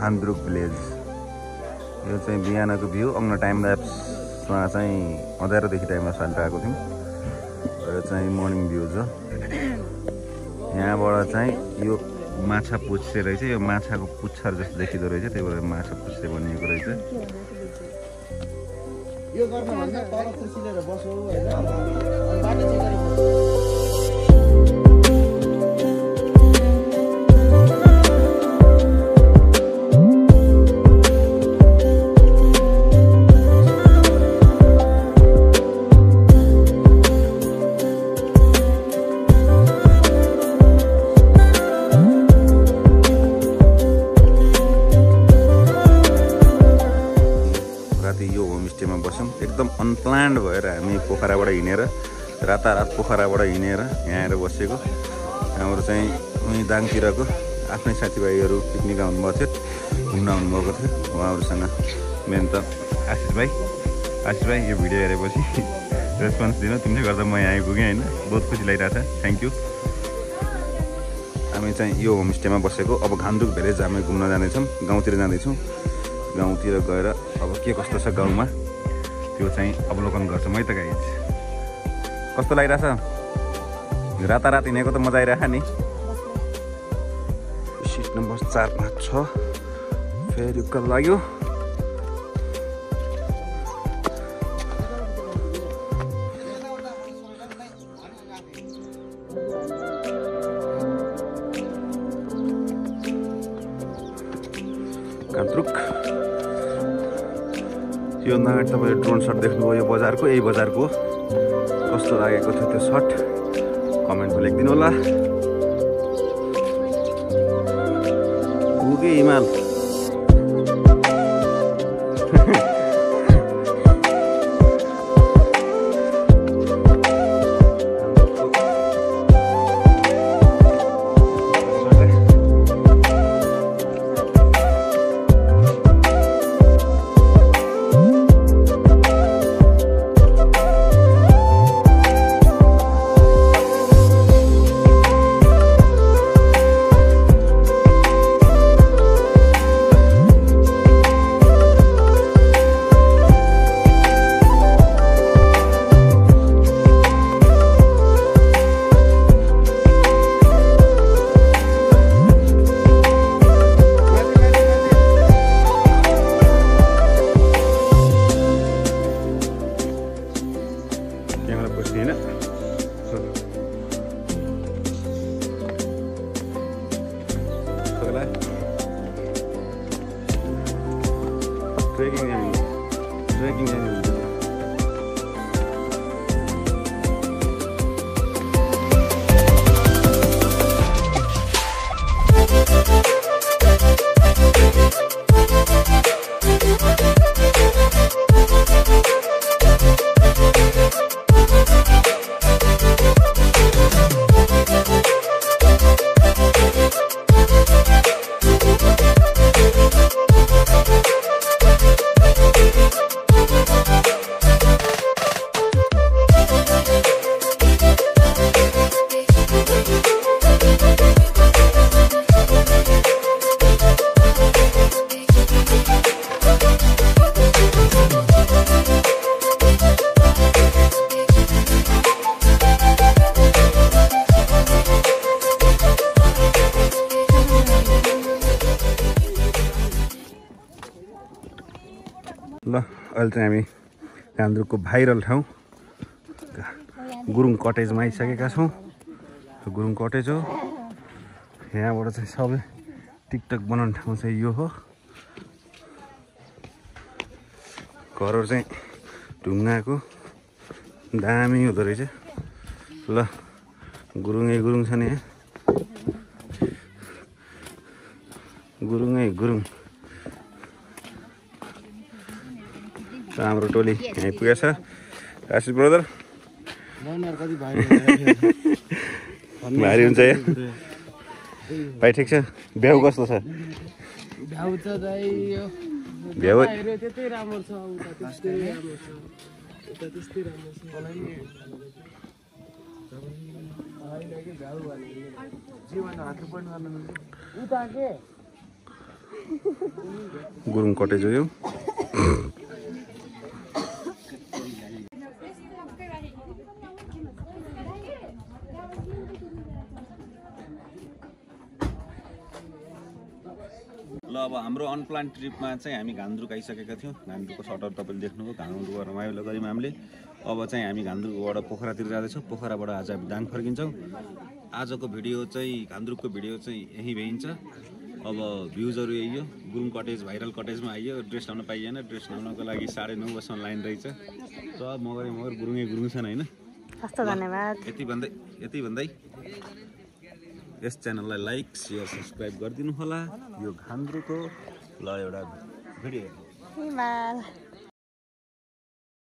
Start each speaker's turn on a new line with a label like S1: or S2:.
S1: Ghandruk village. यो चाहिँ बिहानको भ्यू। अग्न टाइम ल्याप्समा चाहिँ अँध्यारोदेखि टाइम ल्याप्स हालेर आएको थियौँ। यो चाहिँ मर्निङ भ्यू छ। यहाँबाट चाहिँ यो माछा पुच्छ्रे रहेछ। यो माछाको पुच्छर जस्तो देखिँदो रहेछ, त्यही भएर माछा पुच्छ्रे भनिएको रहेछ।
S2: यो गर्न भन्दा तल कुर्सीलेर बसौ हैन, बाटो चाहिँ गरे।
S1: एकदम अनप्लान्ड भएर हामी पोखराबाट हिँडेर रातारात पोखराबाट हिँडेर यहाँ आएर बसेको। हाम्रो चाहिँ उहीँ दाङतिरको आफ्नै साथीभाइहरू पिकनिक आउनुभएको थियो, घुम्न आउनुभएको थियो। उहाँहरूसँग मेन त आशिष भाइ यो भिडियो हेरेपछि रेस्पोन्स दिनु, तिमीले गर्दा म यहाँ आइपुगेँ होइन। बहुत खुसी लागिरहेको छ, थ्याङ्क यू। हामी चाहिँ यो होमस्टेमा बसेको। अब घान्द्रुक भिलेज हामी घुम्न जानेछौँ, गाउँतिर जाँदैछौँ। गाउँतिर गएर अब के कस्तो छ गाउँमा त्यो चाहिँ अवलोकन गर्छौँ है त गाइज। कस्तो लागिरहेछ? रातारात हिँडेको त मजा आइरहेको नि। सिट नम्बर 4, 5, 6 फेरि उकालो लाग्यो। घान्द्रुक यो अगाडि तपाईँले ड्रोन सट देख्नुभयो यो बजारको। यही बजारको कस्तो लागेको थियो त्यो सट कमेन्टमा लेखिदिनु होला। पुगे हिमाल। ट्रेकिङ जाने हुन्छ। ल अहिले चाहिँ हामी घान्द्रुकको भाइरल ठाउँ गुरुङ कटेजमा आइसकेका छौँ। गुरुङ कटेज हो। यहाँबाट चाहिँ सबै टिकटक बनाउने ठाउँ चाहिँ यो हो। घरहरू चाहिँ ढुङ्गाको दामी हुँदो रहेछ। ल गुरुङै गुरुङ छ नि, गुरुङै गुरुङ। हाम्रो टोली यहीँ पुगेछ। आशिष ब्रदर भारी हुन्छ यहाँ भाइ। ठिक छ, भ्याउ कस्तो छ?
S2: भ्याउ त
S1: भ्याउ
S2: त्यतै राम्रो छ, उता त्यस्तै राम्रो छ, उता त्यस्तै राम्रो छ। मलाई नि होइन के भ्याउ भने जीवन हात पनि गर्न मिल्छ। उता के
S1: गुरुङ कटेज हो यो। ल अब हाम्रो अनप्लान ट्रिपमा चाहिँ हामी घान्द्रुक आइसकेका थियौँ। घान्द्रुकको सटर तपाईँले देख्नुभयो, घान्द्रुकको रमाइलो गऱ्यौँ हामीले। अब चाहिँ हामी घान्द्रुकबाट पोखरातिर जाँदैछौँ। पोखराबाट आज हामी दाङ फर्किन्छौँ। आजको भिडियो चाहिँ घान्द्रुकको भिडियो चाहिँ यहीँ भइन्छ। अब भ्युजहरू यही हो। गुरुङ कटेज भाइरल कटेजमा आइयो। ड्रेस लाउन पाइएन। ड्रेस लाउनको लागि 9:30 बजीसम्म लाइन रहेछ। सब मगर गुरुङै गुरुङ छन् होइन।
S3: धन्यवाद।
S1: यति भन्दै यस च्यानललाई लाइक सेयर सब्सक्राइब गरिदिनु होला। यो घान्द्रुकको ल एउटा भिडियो